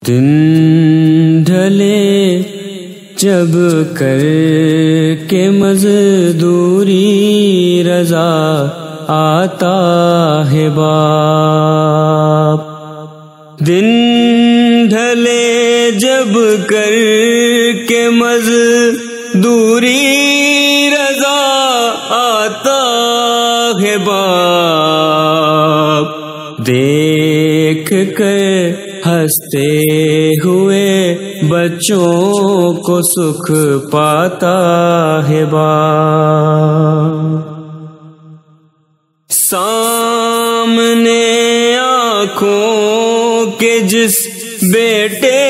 دن ڈھلے جب کر کے مزدوری رضا آتا ہے باپ. دن ڈھلے جب کر کے مزدوری رضا آتا ہے باپ. دیکھ کر ہنستے ہوئے بچوں کو سکھ پاتا ہے باپ. سامنے آنکھوں کے جس بیٹے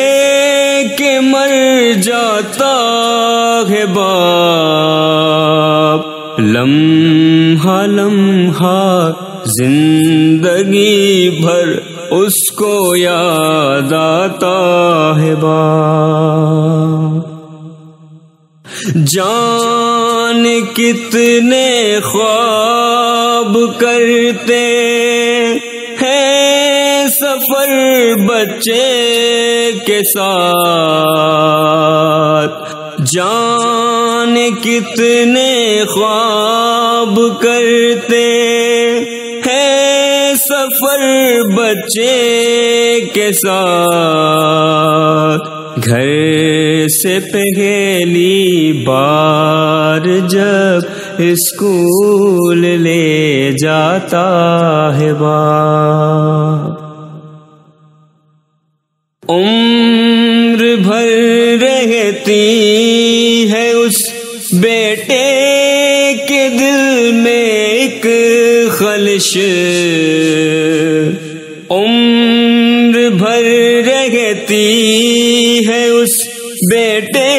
کے مر جاتا ہے باپ. لمحہ لمحہ زندگی بھر اس کو یاد آتا ہے باپ. جان کتنے خواب کرتے ہیں سفر بچے کے ساتھ. جان کتنے خواب کرتے ہیں سفر بچے کے ساتھ. گھر سے پہلی بار جب اسکول لے جاتا ہے باپ. عمر بھر رہتی ہے اس بیٹے کے دل میں ایک خلش. عمر بھر رہتی ہے اس بیٹے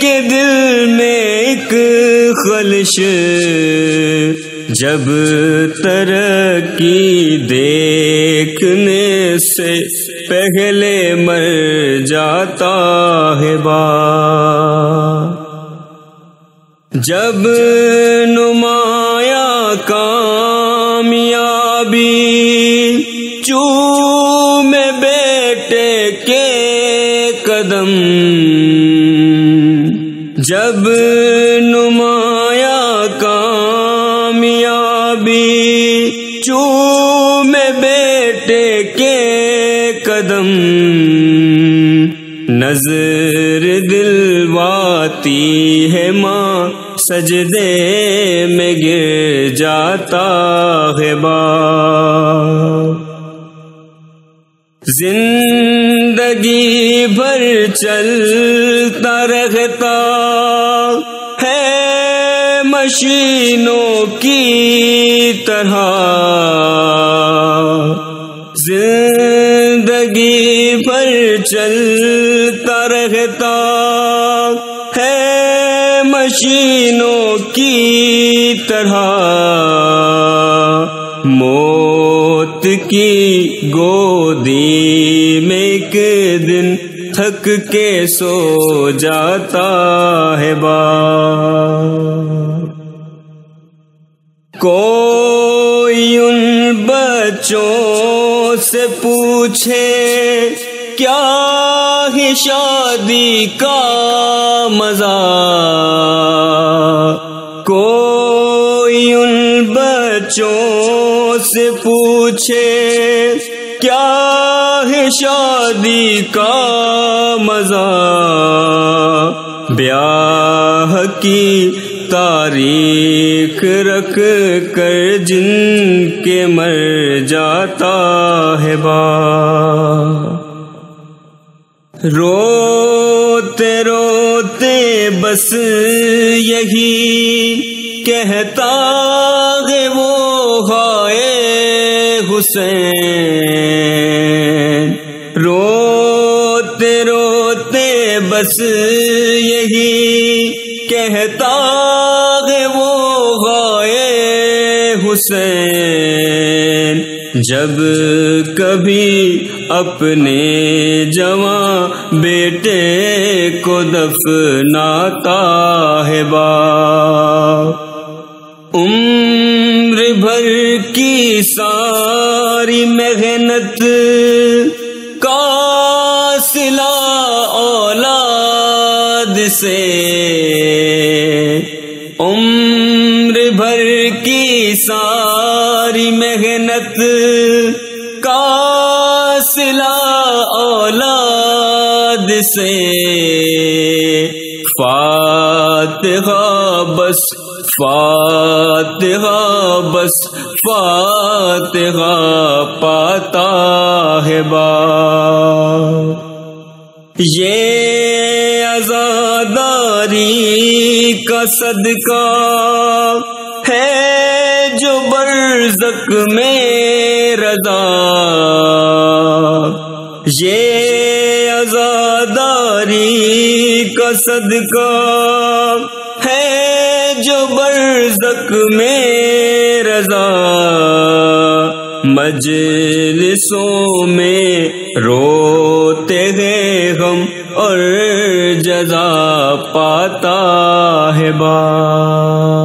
کے دل میں ایک خلش. جب ترقی دیکھنے سے پہلے مر جاتا ہے باپ. جب نمایاں کامیابی چومے بیٹے کے قدم. جب نمایاں کامیابی چومے بیٹے کے قدم. نظر دلواتی ہے ماں سجدے میں گر جاتا ہے باپ. زندگی بھر چلتا رہتا ہے مشینوں کی طرح. زندگی بھر چلتا رہتا ہے مشینوں کی طرح. موت کی گودی میں ایک دن تھک کے سو جاتا ہے باپ. کوئی ان بچوں سے پوچھے کیا ہے شادی کا مزہ. کوئی ان بچوں سے پوچھے کیا ہے شادی کا مزہ. بیاہ کی تاریخ رکھ کر جن کے مر جاتا ہے باپ. روتے روتے بس یہی کہتا ہے وہ ہائے حسین. روتے روتے بس یہی کہتا ہے وہ ہائے حسین. جب کبھی اپنے جواں بیٹے کو دفناتا ہے باپ. عمر بھر کی ساری محنت کا صلہ اولاد سے عمر بھر کی ساری محنت کا صلہ اولاد سے فاتحہ بس فاتحہ بس فاتحہ پاتا ہے باپ. یہ عزاداری کا صدقہ ہے جو برزخ میں رضا. یہ عزاداری کا صدقہ ہے جو برزخ میں رضا. مجلسوں میں روتے ہیں ہم اور جزا پاتا ہے باپ.